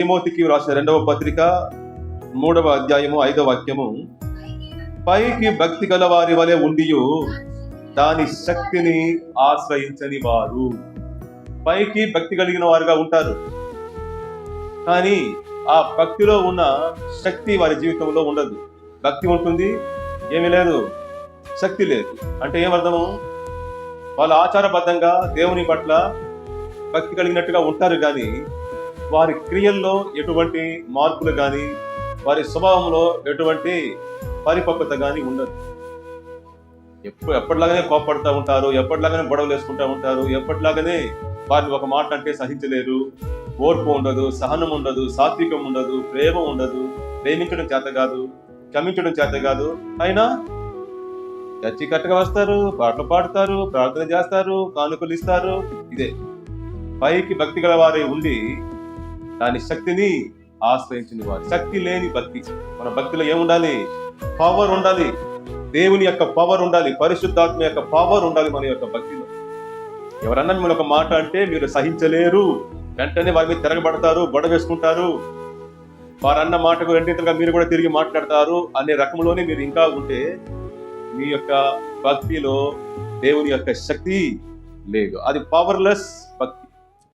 తిమోతికి రాసిన 2వ పత్రిక 3వ అధ్యాయము 5వ వాక్యము, పైకి భక్తి గల వారి వలె ఉండియు దాని శక్తిని ఆశ్రయించని వారు. పైకి భక్తి కలిగిన వారుగా ఉంటారు, కానీ ఆ భక్తిలో ఉన్న శక్తి వారి జీవితంలో ఉండదు. భక్తి ఉంటుంది, ఏమీ లేదు, శక్తి లేదు. అంటే ఏమర్థము? వాళ్ళు ఆచారబద్ధంగా దేవుని పట్ల భక్తి కలిగినట్టుగా ఉంటారు, కానీ వారి క్రియల్లో ఎటువంటి మార్పులు కానీ, వారి స్వభావంలో ఎటువంటి పరిపక్వత కానీ ఉండదు. ఎప్పటిలాగానే కోపడుతూ ఉంటారు, ఎప్పటిలాగానే గొడవలు వేసుకుంటూ ఉంటారు, ఎప్పటిలాగానే వారిని ఒక మాట అంటే సహించలేరు. ఓర్పు ఉండదు, సహనం ఉండదు, సాత్వికం ఉండదు, ప్రేమ ఉండదు, ప్రేమించడం చేత కాదు, క్షమించడం చేత కాదు. అయినా చర్చి కట్టగా వస్తారు, పాటలు పాడతారు, ప్రార్థన చేస్తారు, కానుకలు ఇస్తారు. ఇదే పైకి భక్తి గల వారే ఉండి దాని శక్తిని ఆశ్రయించిన వారు. శక్తి లేని భక్తి. మన భక్తిలో ఏముండాలి? పవర్ ఉండాలి, దేవుని యొక్క పవర్ ఉండాలి, పరిశుద్ధాత్మ యొక్క పవర్ ఉండాలి మన యొక్క భక్తిలో. ఎవరన్నా మిమ్మల్ని ఒక మాట అంటే మీరు సహించలేరు, వెంటనే వారి మీద తిరగబడతారు, గొడవ వేసుకుంటారు. వారన్న మాటకు రెండింతలుగా మీరు కూడా తిరిగి మాట్లాడతారు అనే రకంలోనే మీరు ఇంకా ఉంటే మీ యొక్క భక్తిలో దేవుని యొక్క శక్తి లేదు. అది పవర్లెస్